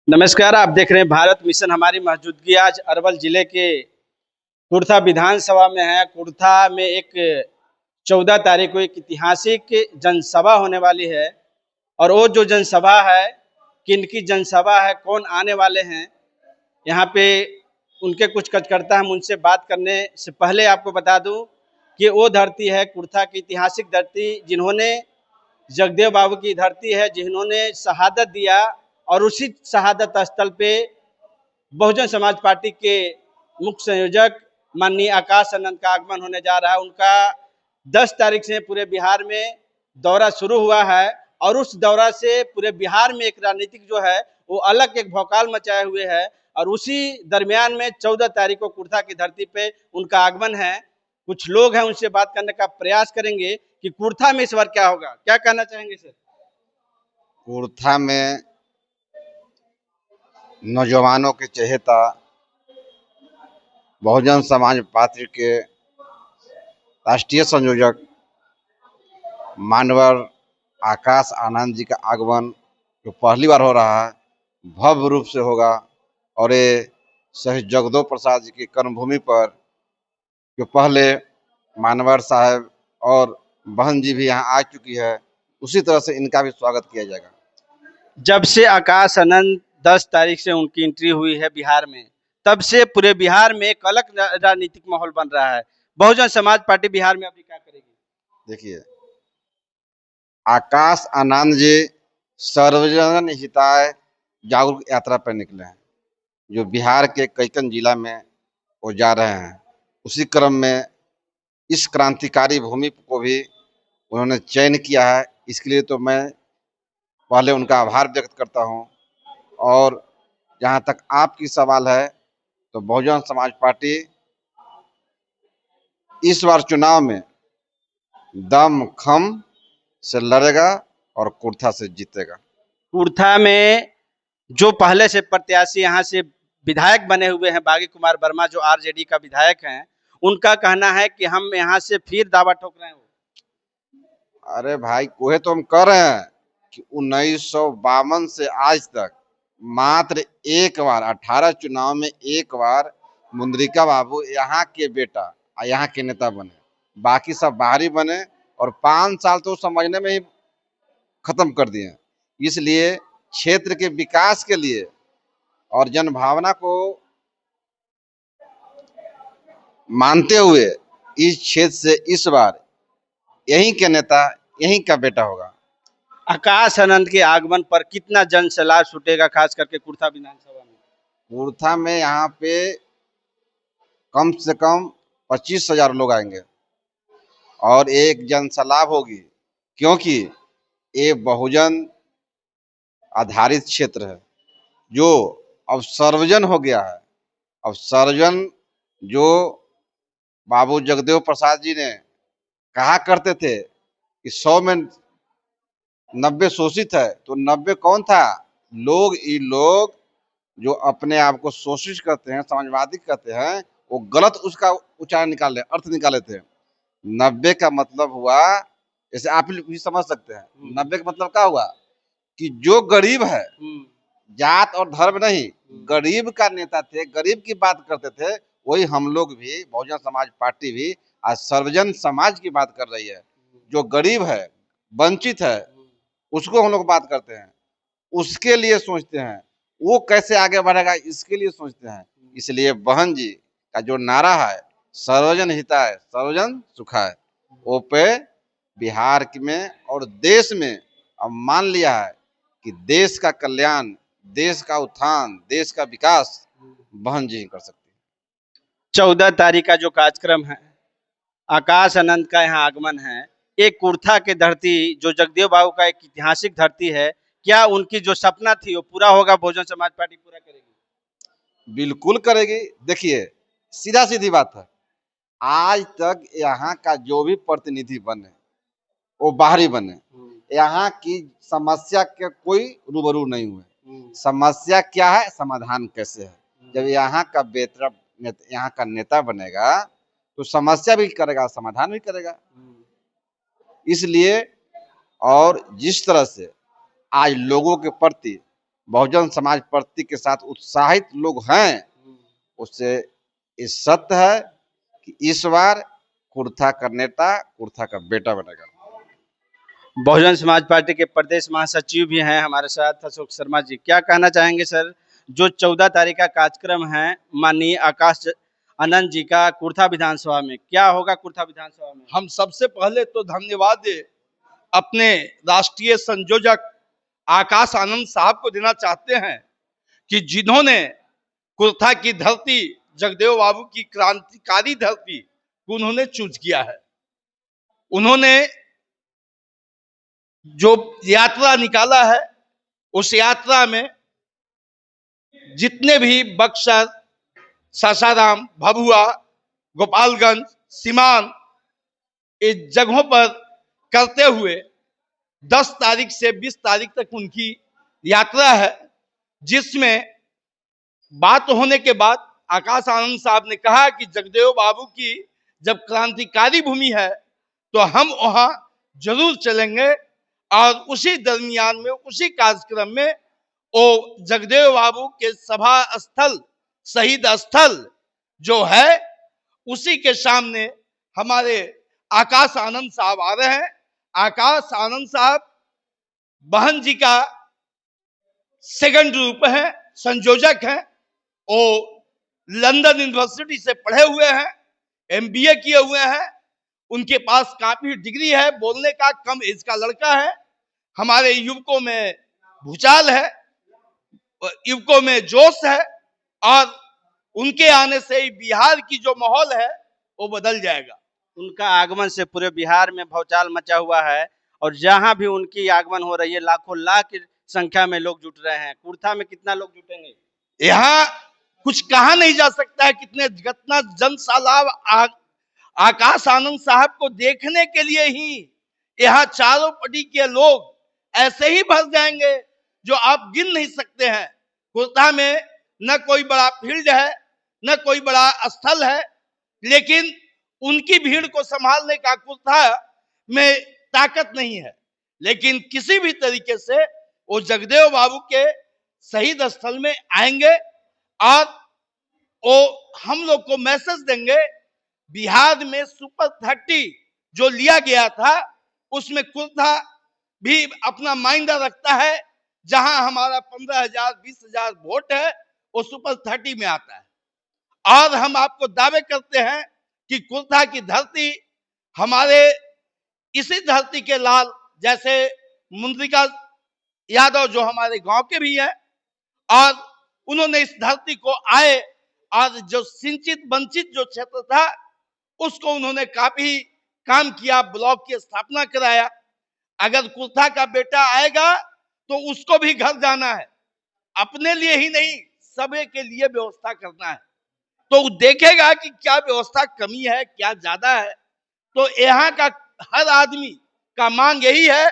नमस्कार। आप देख रहे हैं भारत मिशन। हमारी मौजूदगी आज अरवल जिले के कुर्था विधानसभा में है। कुर्था में एक 14 तारीख को एक ऐतिहासिक जनसभा होने वाली है और वो जो जनसभा है, किनकी जनसभा है, कौन आने वाले हैं यहाँ पे, उनके कुछ कार्यकर्ता हम उनसे बात करने से पहले आपको बता दूं कि वो धरती है कुर्था की ऐतिहासिक धरती, जिन्होंने जगदेव बाबू की धरती है, जिन्होंने शहादत दिया। और उसी शहादत स्थल पे बहुजन समाज पार्टी के मुख्य संयोजक माननीय आकाश आनंद का आगमन होने जा रहा है। उनका 10 तारीख से पूरे बिहार में दौरा शुरू हुआ है और उस दौरा से पूरे बिहार में एक राजनीतिक जो है वो अलग एक भौकाल मचाए हुए है। और उसी दरमियान में 14 तारीख को कुर्था की धरती पे उनका आगमन है। कुछ लोग हैं, उनसे बात करने का प्रयास करेंगे कि कुर्था में इस बार क्या होगा। क्या कहना चाहेंगे सर? कुर्था में नौजवानों के चहेता बहुजन समाज पार्टी के राष्ट्रीय संयोजक मानवर आकाश आनंद जी का आगमन जो पहली बार हो रहा है, भव्य रूप से होगा। और ये शहीद जगदेव प्रसाद जी की कर्मभूमि पर जो पहले मानवर साहब और बहन जी भी यहाँ आ चुकी है, उसी तरह से इनका भी स्वागत किया जाएगा। जब से आकाश आनंद 10 तारीख से उनकी एंट्री हुई है बिहार में, तब से पूरे बिहार में एक अलग राजनीतिक माहौल बन रहा है। बहुजन समाज पार्टी बिहार में अभी क्या करेगी? देखिए, आकाश आनंद जी सर्वजन हिताय जागरूक यात्रा पर निकले हैं, जो बिहार के कईकन जिला में वो जा रहे हैं। उसी क्रम में इस क्रांतिकारी भूमि को भी उन्होंने चयन किया है। इसके लिए तो मैं पहले उनका आभार व्यक्त करता हूं। और जहां तक आपकी सवाल है, तो बहुजन समाज पार्टी इस बार चुनाव में दम खम से लड़ेगा और कुर्था से जीतेगा। कुर्था में जो पहले से प्रत्याशी यहाँ से विधायक बने हुए हैं, बागी कुमार वर्मा जो आरजेडी का विधायक हैं, उनका कहना है कि हम यहाँ से फिर दावा ठोक रहे हैं। अरे भाई, कोहे तो हम कह रहे हैं कि 1952 से आज तक मात्र एक बार 18 चुनाव में एक बार मुंद्रिका बाबू यहाँ के बेटा और यहाँ के नेता बने, बाकी सब बाहरी बने। और 5 साल तो समझने में ही खत्म कर दिए। इसलिए क्षेत्र के विकास के लिए और जनभावना को मानते हुए इस क्षेत्र से इस बार यहीं के नेता, यहीं का बेटा होगा। आकाश आनंद के आगमन पर कितना जन सैलाब छूटेगा, खास करके कुर्था विधानसभा में? कुर्था में यहाँ पे कम से कम 25,000 लोग आएंगे और एक जनसलाब होगी, क्योंकि ये बहुजन आधारित क्षेत्र है जो अब सर्वजन हो गया है। अब सर्वजन जो बाबू जगदेव प्रसाद जी ने कहा करते थे कि 100 में 90 शोषित है, तो 90 कौन था? ये लोग जो अपने आप को शोषित करते हैं, समाजवादी कहते हैं, वो गलत उसका उच्चारण निकाले, अर्थ निकाले थे। 90 का मतलब हुआ, जैसे आप भी समझ सकते हैं, 90 का मतलब क्या हुआ कि जो गरीब है, जात और धर्म नहीं, गरीब का नेता थे, गरीब की बात करते थे। वही हम लोग भी, बहुजन समाज पार्टी भी आज सर्वजन समाज की बात कर रही है। जो गरीब है, वंचित है, उसको हम लोग बात करते हैं, उसके लिए सोचते हैं, वो कैसे आगे बढ़ेगा इसके लिए सोचते हैं। इसलिए बहन जी का जो नारा है, सर्वजन हिताय सर्वजन सुखाय, वो पे बिहार में और देश में अब मान लिया है कि देश का कल्याण, देश का उत्थान, देश का विकास बहन जी ही कर सकती है। 14 तारीख का जो कार्यक्रम है, आकाश आनंद का यहाँ आगमन है, एक कुर्था के धरती जो जगदेव बाबू का एक ऐतिहासिक धरती है, क्या उनकी जो सपना थी वो पूरा होगा? बहुजन समाज पार्टी पूरा करेगी? बिल्कुल करेगी। देखिए, सीधा सीधी बात है, आज तक यहाँ का जो भी प्रतिनिधि बने वो बाहरी बने, यहाँ की समस्या के कोई रूबरू नहीं हुए। समस्या क्या है, समाधान कैसे है। जब यहाँ का बेहतर यहाँ का नेता बनेगा तो समस्या भी करेगा, समाधान भी करेगा। इसलिए और जिस तरह से आज लोगों के प्रति बहुजन समाज पार्टी के साथ उत्साहित लोग हैं, उससे इस सत्य है कि इस बार कुर्था का नेता कुर्था का बेटा बनेगा। बहुजन समाज पार्टी के प्रदेश महासचिव भी हैं हमारे साथ, अशोक शर्मा जी। क्या कहना चाहेंगे सर, जो 14 तारीख का कार्यक्रम है माननीय आकाश आनंद जी का कुर्था विधानसभा में, क्या होगा कुर्था विधानसभा में? हम सबसे पहले तो धन्यवाद अपने राष्ट्रीय संयोजक आकाश आनंद साहब को देना चाहते हैं कि जिन्होंने कुर्था की धरती, जगदेव बाबू की क्रांतिकारी धरती को उन्होंने चूज किया है। उन्होंने जो यात्रा निकाला है, उस यात्रा में जितने भी बक्सर, सासाराम, भभुआ, गोपालगंज, सीमान, इस जगहों पर करते हुए 10 तारीख से 20 तारीख तक उनकी यात्रा है, जिसमें बात होने के बाद आकाश आनंद साहब ने कहा कि जगदेव बाबू की जब क्रांतिकारी भूमि है तो हम वहां जरूर चलेंगे। और उसी दरमियान में, उसी कार्यक्रम में वो जगदेव बाबू के सभा स्थल, शहीद स्थल जो है, उसी के सामने हमारे आकाश आनंद साहब आ रहे हैं। आकाश आनंद साहब बहन जी का सेकंड रूप है, संयोजक हैं। वो लंदन यूनिवर्सिटी से पढ़े हुए हैं, MBA किए हुए हैं, उनके पास काफी डिग्री है, बोलने का कम एज का लड़का है। हमारे युवकों में भूचाल है, युवकों में जोश है, और उनके आने से ही बिहार की जो माहौल है वो बदल जाएगा। उनका आगमन से पूरे बिहार में भौचाल मचा हुआ है, और जहां भी उनकी आगमन हो रही है लाखों लाख की संख्या में लोग जुट रहे हैं। कुर्था में कितना लोग जुटेंगे? यहाँ कुछ कहा नहीं जा सकता है कितने, कितना जन सैलाब आकाश आनंद साहब को देखने के लिए ही यहाँ चारों पट्टी के लोग ऐसे ही भर जाएंगे जो आप गिन नहीं सकते हैं। कुर्था में न कोई बड़ा फील्ड है, न कोई बड़ा स्थल है, लेकिन उनकी भीड़ को संभालने का कुर्था में ताकत नहीं है। लेकिन किसी भी तरीके से वो जगदेव बाबू के शहीद स्थल में आएंगे और वो हम लोग को मैसेज देंगे। बिहार में सुपर 30 जो लिया गया था, उसमें कुर्था भी अपना मायना रखता है। जहां हमारा 15,000 20,000 वोट है, वो सुपर 30 में आता है। और हम आपको दावे करते हैं कि कुर्था की धरती हमारे इसी धरती के लाल, जैसे मुंद्रिका यादव जो हमारे गांव के भी हैं, और उन्होंने इस धरती को आए और जो सिंचित वंचित जो क्षेत्र था उसको उन्होंने काफी काम किया, ब्लॉक की स्थापना कराया। अगर कुर्था का बेटा आएगा तो उसको भी घर जाना है, अपने लिए ही नहीं सभी के लिए व्यवस्था करना है। तो देखेगा कि क्या व्यवस्था कमी है, क्या ज्यादा है। तो यहाँ का हर आदमी का मांग यही है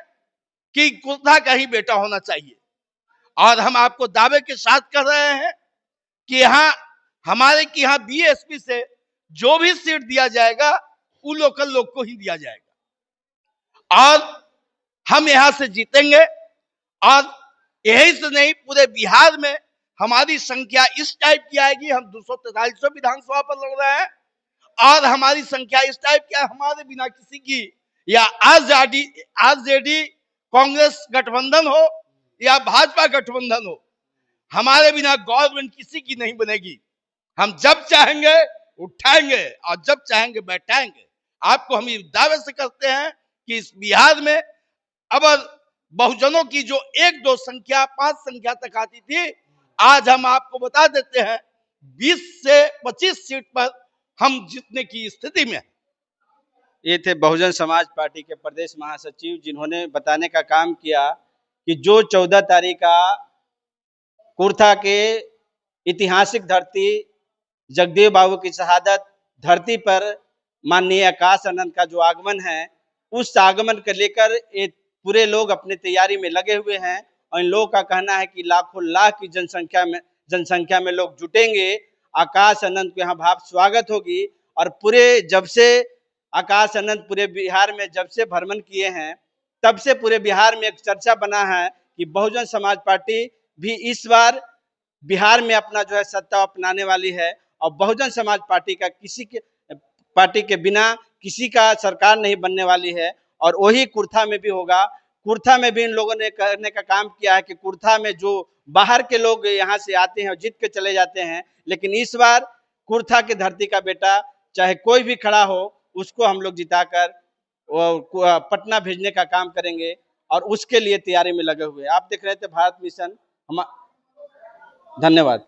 कि कुर्था का ही बेटा होना चाहिए। और हम आपको दावे के साथ कर रहे हैं कि यहाँ हमारे की यहाँ BSP से जो भी सीट दिया जाएगा वो लोकल लोग को ही दिया जाएगा, और हम यहाँ से जीतेंगे। और यही से नहीं, पूरे बिहार में हमारी संख्या इस टाइप की आएगी। हम 243 विधानसभा पर लड़ रहे हैं, और हमारी संख्या इस टाइप की, हमारे बिना किसी की, या आरजेडी कांग्रेस गठबंधन हो या भाजपा गठबंधन हो, हमारे बिना गवर्नमेंट किसी की नहीं बनेगी। हम जब चाहेंगे उठाएंगे और जब चाहेंगे बैठाएंगे। आपको हम ये दावे से करते हैं कि इस बिहार में अब बहुजनों की जो 1-2 संख्या 5 संख्या तक आती थी, आज हम आपको बता देते हैं 20 से 25 सीट पर हम जीतने की स्थिति में। ये थे बहुजन समाज पार्टी के प्रदेश महासचिव, जिन्होंने बताने का काम किया कि जो 14 तारीख का कुर्था के ऐतिहासिक धरती जगदेव बाबू की शहादत धरती पर माननीय आकाश आनंद का जो आगमन है, उस आगमन को लेकर ये पूरे लोग अपनी तैयारी में लगे हुए हैं। और इन लोगों का कहना है कि लाखों लाख की जनसंख्या में लोग जुटेंगे। आकाश आनंद को यहाँ भाव स्वागत होगी। और पूरे जब से आकाश आनंद पूरे बिहार में जब से भ्रमण किए हैं, तब से पूरे बिहार में एक चर्चा बना है कि बहुजन समाज पार्टी भी इस बार बिहार में अपना जो है सत्ता अपनाने वाली है और बहुजन समाज पार्टी के बिना किसी का सरकार नहीं बनने वाली है। और वही कुर्था में भी होगा। कुर्था में भी इन लोगों ने करने का काम किया है कि कुर्था में जो बाहर के लोग यहाँ से आते हैं और जीत के चले जाते हैं, लेकिन इस बार कुर्था की धरती का बेटा चाहे कोई भी खड़ा हो, उसको हम लोग जिताकर पटना भेजने का काम करेंगे और उसके लिए तैयारी में लगे हुए। आप देख रहे थे भारत मिशन। हम धन्यवाद।